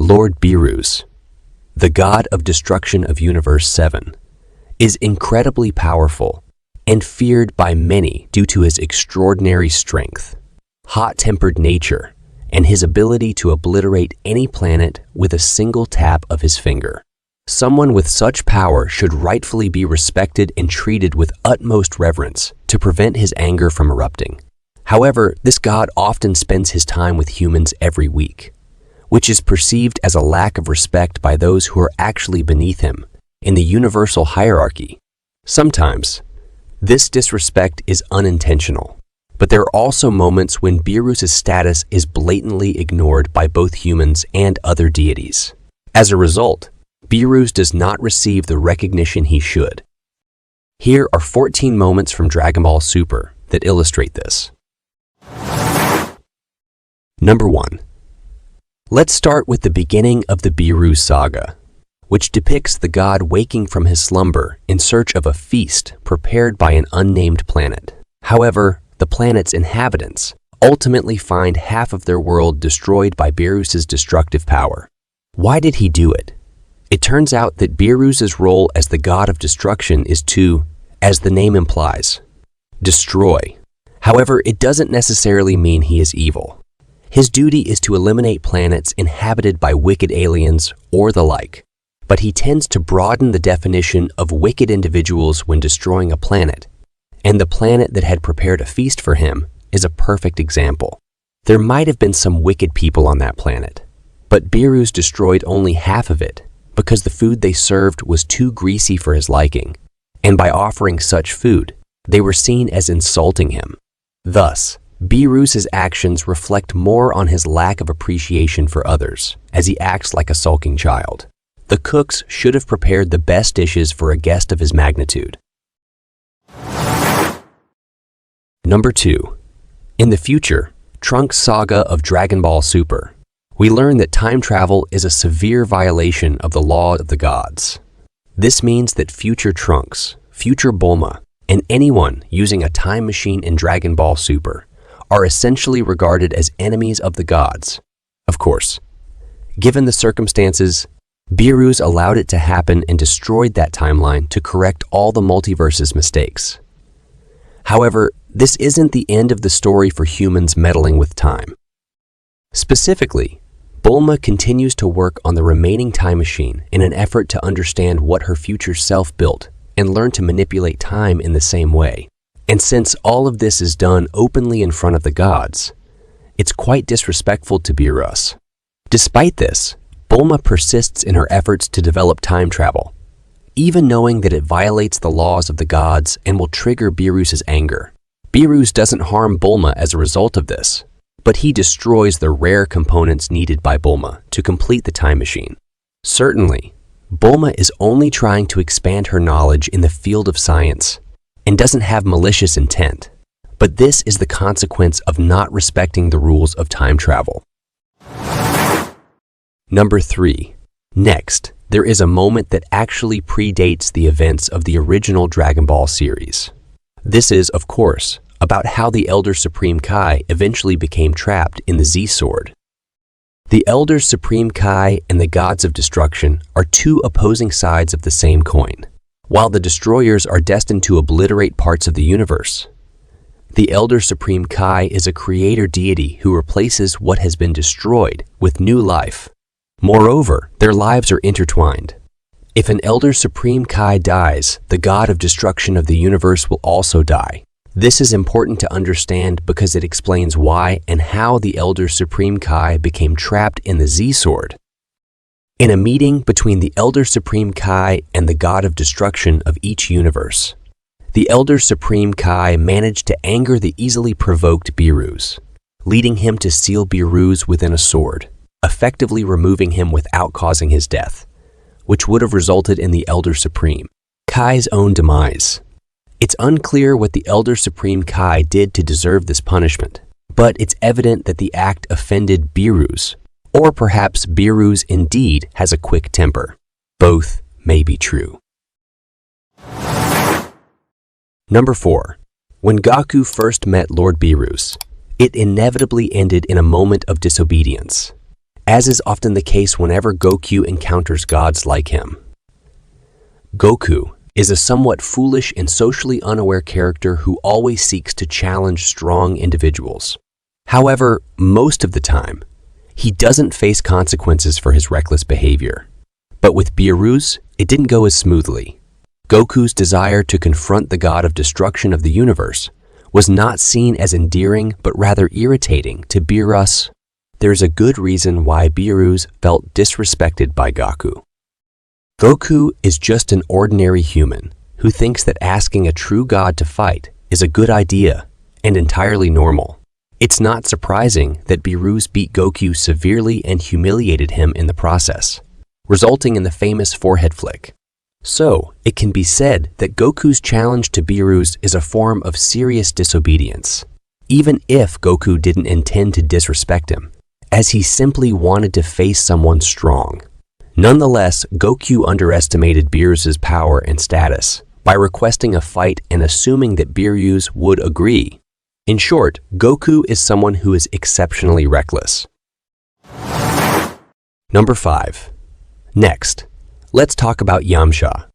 Lord Beerus, the god of destruction of Universe 7, is incredibly powerful and feared by many due to his extraordinary strength, hot-tempered nature, and his ability to obliterate any planet with a single tap of his finger. Someone with such power should rightfully be respected and treated with utmost reverence to prevent his anger from erupting. However, this god often spends his time with humans every week, which is perceived as a lack of respect by those who are actually beneath him in the universal hierarchy. Sometimes, this disrespect is unintentional, but there are also moments when Beerus' status is blatantly ignored by both humans and other deities. As a result, Beerus does not receive the recognition he should. Here are 14 moments from Dragon Ball Super that illustrate this. Number 1. Let's start with the beginning of the Beerus saga, which depicts the god waking from his slumber in search of a feast prepared by an unnamed planet. However, the planet's inhabitants ultimately find half of their world destroyed by Beerus' destructive power. Why did he do it? It turns out that Beerus' role as the god of destruction is to, as the name implies, destroy. However, it doesn't necessarily mean he is evil. His duty is to eliminate planets inhabited by wicked aliens or the like, but he tends to broaden the definition of wicked individuals when destroying a planet, and the planet that had prepared a feast for him is a perfect example. There might have been some wicked people on that planet, but Beerus destroyed only half of it because the food they served was too greasy for his liking, and by offering such food, they were seen as insulting him. Thus, Beerus' actions reflect more on his lack of appreciation for others, as he acts like a sulking child. The cooks should have prepared the best dishes for a guest of his magnitude. Number 2. In the future, Trunks' saga of Dragon Ball Super, we learn that time travel is a severe violation of the law of the gods. This means that future Trunks, future Bulma, and anyone using a time machine in Dragon Ball Super are essentially regarded as enemies of the gods. Of course, given the circumstances, Beerus allowed it to happen and destroyed that timeline to correct all the multiverse's mistakes. However, this isn't the end of the story for humans meddling with time. Specifically, Bulma continues to work on the remaining time machine in an effort to understand what her future self built and learn to manipulate time in the same way. And since all of this is done openly in front of the gods, it's quite disrespectful to Beerus. Despite this, Bulma persists in her efforts to develop time travel, even knowing that it violates the laws of the gods and will trigger Beerus' anger. Beerus doesn't harm Bulma as a result of this, but he destroys the rare components needed by Bulma to complete the time machine. Certainly, Bulma is only trying to expand her knowledge in the field of science and doesn't have malicious intent, but this is the consequence of not respecting the rules of time travel. Number 3. Next, there is a moment that actually predates the events of the original Dragon Ball series. This is, of course, about how the Elder Supreme Kai eventually became trapped in the Z-Sword. The Elder Supreme Kai and the Gods of Destruction are two opposing sides of the same coin. While the Destroyers are destined to obliterate parts of the universe, the Elder Supreme Kai is a creator deity who replaces what has been destroyed with new life. Moreover, their lives are intertwined. If an Elder Supreme Kai dies, the God of Destruction of the universe will also die. This is important to understand because it explains why and how the Elder Supreme Kai became trapped in the Z-Sword. In a meeting between the Elder Supreme Kai and the God of Destruction of each universe, the Elder Supreme Kai managed to anger the easily provoked Beerus, leading him to seal Beerus within a sword, effectively removing him without causing his death, which would have resulted in the Elder Supreme Kai's own demise. It's unclear what the Elder Supreme Kai did to deserve this punishment, but it's evident that the act offended Beerus, or perhaps Beerus indeed has a quick temper. Both may be true. Number 4. When Goku first met Lord Beerus, it inevitably ended in a moment of disobedience. as is often the case whenever Goku encounters gods like him. Goku is a somewhat foolish and socially unaware character who always seeks to challenge strong individuals. However, most of the time, he doesn't face consequences for his reckless behavior. But with Beerus, it didn't go as smoothly. Goku's desire to confront the god of destruction of the universe was not seen as endearing but rather irritating to Beerus. There's a good reason why Beerus felt disrespected by Goku. Goku is just an ordinary human who thinks that asking a true god to fight is a good idea and entirely normal. It's not surprising that Beerus beat Goku severely and humiliated him in the process, resulting in the famous forehead flick. So, it can be said that Goku's challenge to Beerus is a form of serious disobedience, even if Goku didn't intend to disrespect him, as he simply wanted to face someone strong. Nonetheless, Goku underestimated Beerus' power and status by requesting a fight and assuming that Beerus would agree. In short, Goku is someone who is exceptionally reckless. Number 5. Next, let's talk about Yamcha.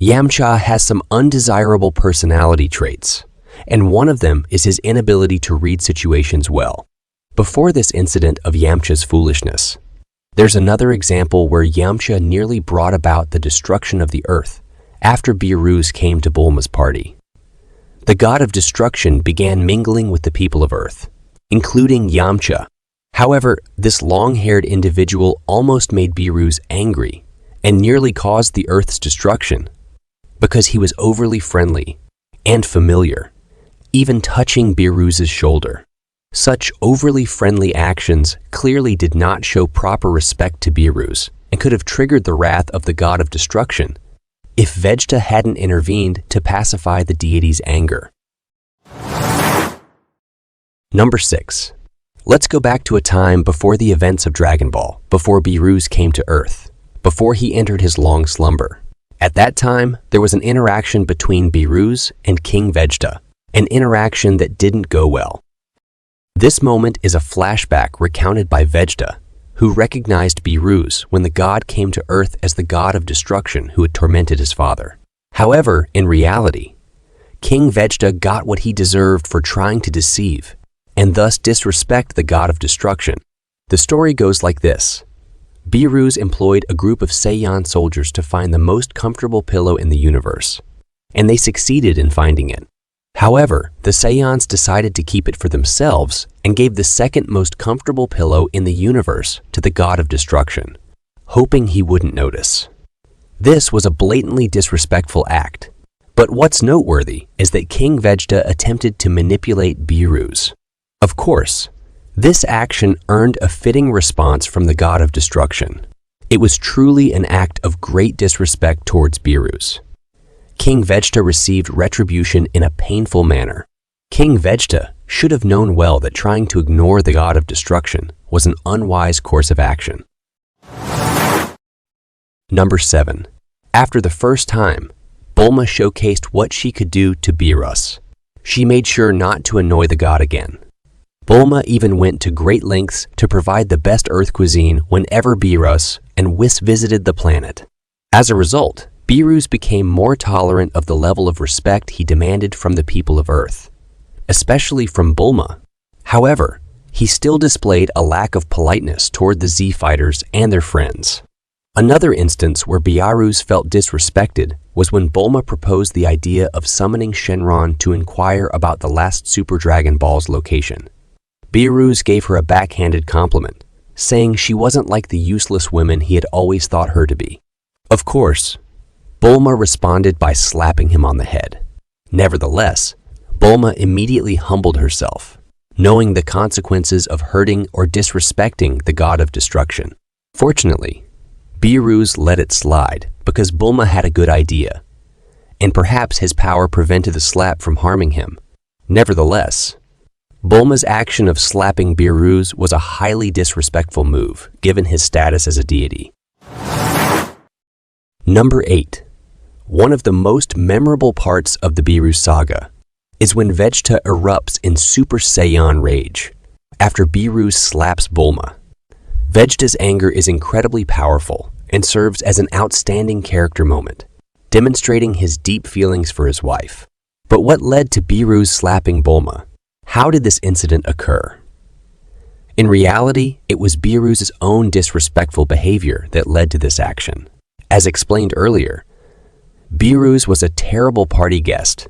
Yamcha has some undesirable personality traits, and one of them is his inability to read situations well. Before this incident of Yamcha's foolishness, there's another example where Yamcha nearly brought about the destruction of the earth after Beerus came to Bulma's party. The god of destruction began mingling with the people of Earth, including Yamcha. However, this long-haired individual almost made Beerus angry and nearly caused the Earth's destruction because he was overly friendly and familiar, even touching Beerus' shoulder. Such overly friendly actions clearly did not show proper respect to Beerus and could have triggered the wrath of the god of destruction if Vegeta hadn't intervened to pacify the deity's anger. Number 6. Let's go back to a time before the events of Dragon Ball, before Beerus came to Earth, before he entered his long slumber. At that time, there was an interaction between Beerus and King Vegeta, an interaction that didn't go well. This moment is a flashback recounted by Vegeta, who recognized Beerus when the god came to Earth as the god of destruction who had tormented his father. However, in reality, King Vegeta got what he deserved for trying to deceive and thus disrespect the god of destruction. The story goes like this. Beerus employed a group of Saiyan soldiers to find the most comfortable pillow in the universe, and they succeeded in finding it. However, the Saiyans decided to keep it for themselves and gave the second most comfortable pillow in the universe to the god of destruction, hoping he wouldn't notice. This was a blatantly disrespectful act, but what's noteworthy is that King Vegeta attempted to manipulate Beerus. Of course, this action earned a fitting response from the god of destruction. It was truly an act of great disrespect towards Beerus. King Vegeta received retribution in a painful manner. King Vegeta should have known well that trying to ignore the god of destruction was an unwise course of action. Number 7. After the first time, Bulma showcased what she could do to Beerus. She made sure not to annoy the god again. Bulma even went to great lengths to provide the best Earth cuisine whenever Beerus and Whis visited the planet. As a result, Beerus became more tolerant of the level of respect he demanded from the people of Earth, especially from Bulma. However, he still displayed a lack of politeness toward the Z-Fighters and their friends. Another instance where Beerus felt disrespected was when Bulma proposed the idea of summoning Shenron to inquire about the last Super Dragon Ball's location. Beerus gave her a backhanded compliment, saying she wasn't like the useless women he had always thought her to be. Of course, Bulma responded by slapping him on the head. Nevertheless, Bulma immediately humbled herself, knowing the consequences of hurting or disrespecting the god of destruction. Fortunately, Beerus let it slide because Bulma had a good idea, and perhaps his power prevented the slap from harming him. Nevertheless, Bulma's action of slapping Beerus was a highly disrespectful move, given his status as a deity. Number 8. One of the most memorable parts of the Beerus saga is when Vegeta erupts in Super Saiyan rage after Beerus slaps Bulma. Vegeta's anger is incredibly powerful and serves as an outstanding character moment, demonstrating his deep feelings for his wife. But what led to Beerus slapping Bulma? How did this incident occur? In reality, it was Beerus' own disrespectful behavior that led to this action. As explained earlier, Beerus was a terrible party guest,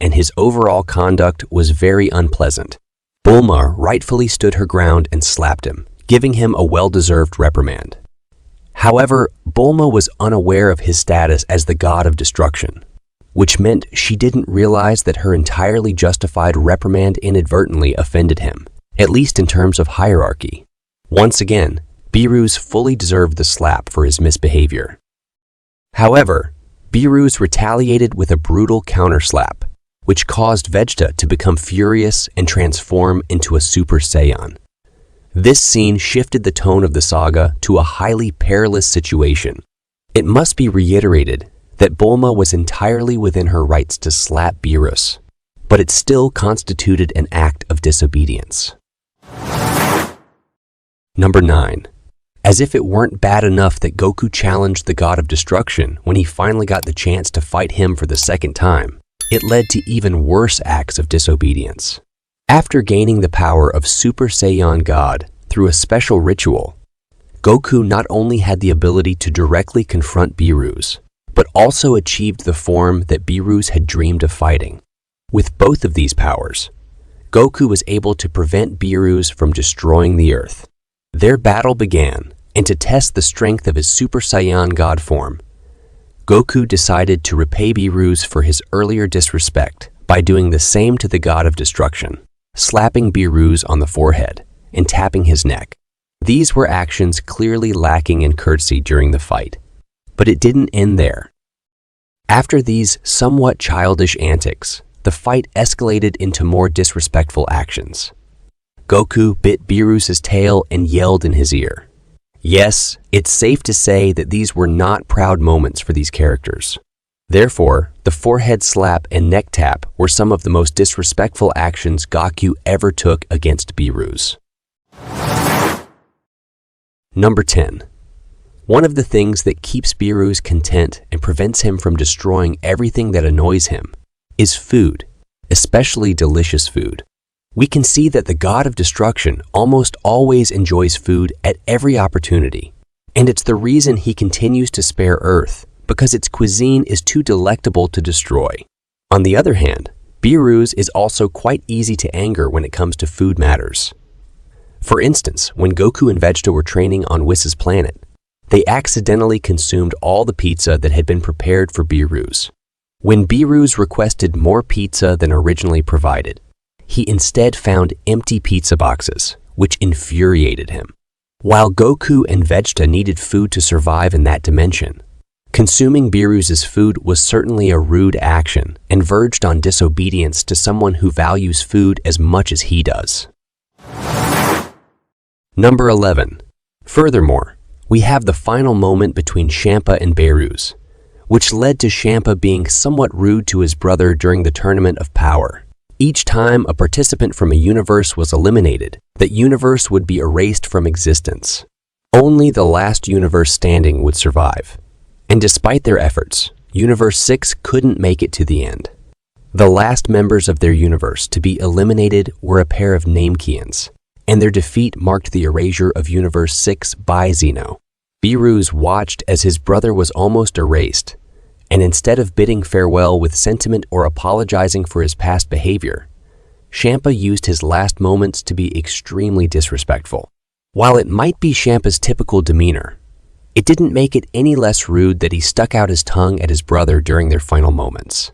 and his overall conduct was very unpleasant. Bulma rightfully stood her ground and slapped him, giving him a well-deserved reprimand. However, Bulma was unaware of his status as the god of destruction, which meant she didn't realize that her entirely justified reprimand inadvertently offended him, at least in terms of hierarchy. Once again, Beerus fully deserved the slap for his misbehavior. However, Beerus retaliated with a brutal counter-slap, which caused Vegeta to become furious and transform into a Super Saiyan. This scene shifted the tone of the saga to a highly perilous situation. It must be reiterated that Bulma was entirely within her rights to slap Beerus, but it still constituted an act of disobedience. Number 9. As if it weren't bad enough that Goku challenged the god of destruction when he finally got the chance to fight him for the second time, it led to even worse acts of disobedience. After gaining the power of Super Saiyan God through a special ritual, Goku not only had the ability to directly confront Beerus, but also achieved the form that Beerus had dreamed of fighting. With both of these powers, Goku was able to prevent Beerus from destroying the Earth. Their battle began, and to test the strength of his Super Saiyan God form, Goku decided to repay Beerus for his earlier disrespect by doing the same to the god of destruction, slapping Beerus on the forehead and tapping his neck. These were actions clearly lacking in courtesy during the fight, but it didn't end there. After these somewhat childish antics, the fight escalated into more disrespectful actions. Goku bit Beerus' tail and yelled in his ear. Yes, it's safe to say that these were not proud moments for these characters. Therefore, the forehead slap and neck tap were some of the most disrespectful actions Goku ever took against Beerus. Number 10. One of the things that keeps Beerus content and prevents him from destroying everything that annoys him is food, especially delicious food. We can see that the god of destruction almost always enjoys food at every opportunity, and it's the reason he continues to spare Earth, because its cuisine is too delectable to destroy. On the other hand, Beerus is also quite easy to anger when it comes to food matters. For instance, when Goku and Vegeta were training on Whis' planet, they accidentally consumed all the pizza that had been prepared for Beerus. When Beerus requested more pizza than originally provided, he instead found empty pizza boxes, which infuriated him. While Goku and Vegeta needed food to survive in that dimension, consuming Beerus' food was certainly a rude action and verged on disobedience to someone who values food as much as he does. Number 11. Furthermore, we have the final moment between Champa and Beerus, which led to Champa being somewhat rude to his brother during the Tournament of Power. Each time a participant from a universe was eliminated, that universe would be erased from existence. Only the last universe standing would survive. And despite their efforts, Universe 6 couldn't make it to the end. The last members of their universe to be eliminated were a pair of Namekians, and their defeat marked the erasure of Universe 6 by Zeno. Beerus watched as his brother was almost erased, and instead of bidding farewell with sentiment or apologizing for his past behavior, Champa used his last moments to be extremely disrespectful. While it might be Champa's typical demeanor, it didn't make it any less rude that he stuck out his tongue at his brother during their final moments.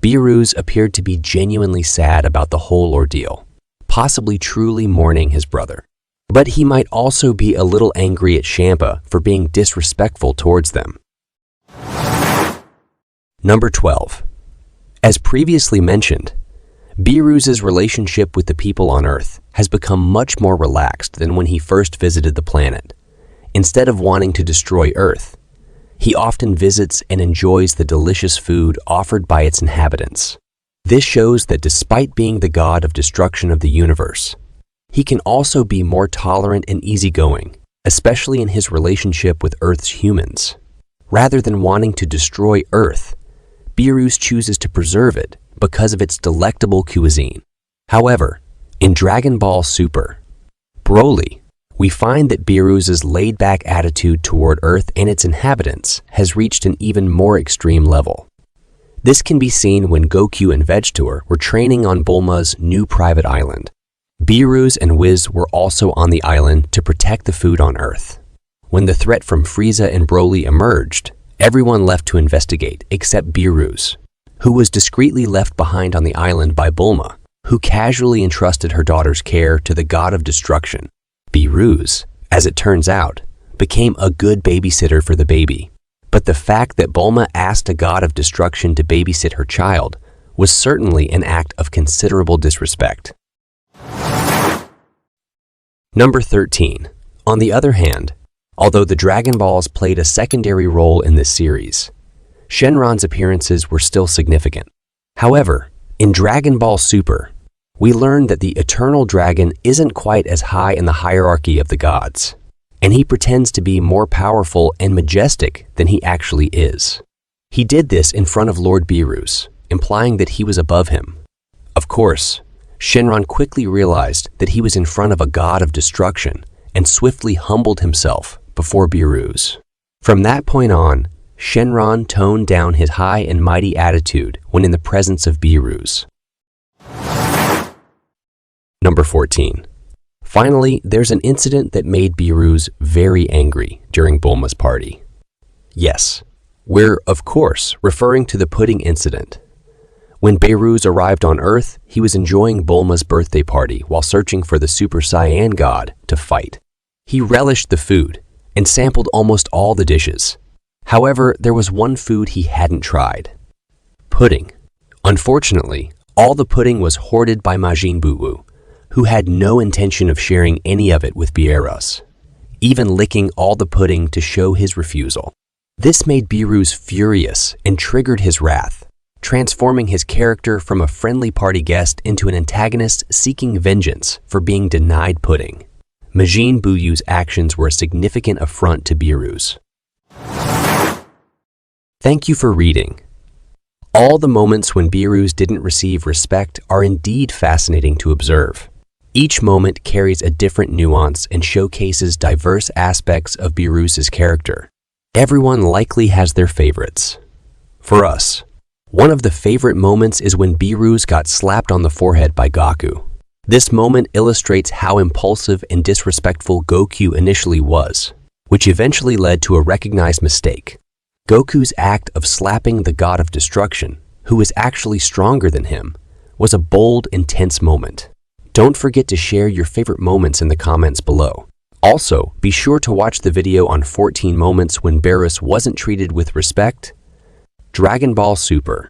Beerus appeared to be genuinely sad about the whole ordeal, possibly truly mourning his brother. But he might also be a little angry at Champa for being disrespectful towards them. Number 12. As previously mentioned, Beerus' relationship with the people on Earth has become much more relaxed than when he first visited the planet. Instead of wanting to destroy Earth, he often visits and enjoys the delicious food offered by its inhabitants. This shows that despite being the god of destruction of the universe, he can also be more tolerant and easygoing, especially in his relationship with Earth's humans. Rather than wanting to destroy Earth, Beerus chooses to preserve it because of its delectable cuisine. However, in Dragon Ball Super, Broly, we find that Beerus's laid-back attitude toward Earth and its inhabitants has reached an even more extreme level. This can be seen when Goku and Vegeta were training on Bulma's new private island. Beerus and Whis were also on the island to protect the food on Earth. When the threat from Frieza and Broly emerged, everyone left to investigate except Beerus, who was discreetly left behind on the island by Bulma, who casually entrusted her daughter's care to the god of destruction. Beerus, as it turns out, became a good babysitter for the baby. But the fact that Bulma asked a god of destruction to babysit her child was certainly an act of considerable disrespect. Number 13. On the other hand, although the Dragon Balls played a secondary role in this series, Shenron's appearances were still significant. However, in Dragon Ball Super, we learned that the Eternal Dragon isn't quite as high in the hierarchy of the gods, and he pretends to be more powerful and majestic than he actually is. He did this in front of Lord Beerus, implying that he was above him. Of course, Shenron quickly realized that he was in front of a god of destruction and swiftly humbled himself before Beerus. From that point on, Shenron toned down his high and mighty attitude when in the presence of Beerus. Number 14. Finally, there's an incident that made Beerus very angry during Bulma's party. Yes, we're, of course, referring to the pudding incident. When Beerus arrived on Earth, he was enjoying Bulma's birthday party while searching for the Super Saiyan god to fight. He relished the food and sampled almost all the dishes. However, there was one food he hadn't tried: pudding. Unfortunately, all the pudding was hoarded by Majin Buu, who had no intention of sharing any of it with Beerus, even licking all the pudding to show his refusal. This made Beerus furious and triggered his wrath, transforming his character from a friendly party guest into an antagonist seeking vengeance for being denied pudding. Majin Buu's actions were a significant affront to Beerus. Thank you for reading. All the moments when Beerus didn't receive respect are indeed fascinating to observe. Each moment carries a different nuance and showcases diverse aspects of Beerus's character. Everyone likely has their favorites. For us, one of the favorite moments is when Beerus got slapped on the forehead by Goku. This moment illustrates how impulsive and disrespectful Goku initially was, which eventually led to a recognized mistake. Goku's act of slapping the god of destruction, who is actually stronger than him, was a bold, intense moment. Don't forget to share your favorite moments in the comments below. Also, be sure to watch the video on 14 moments when Beerus wasn't treated with respect. Dragon Ball Super.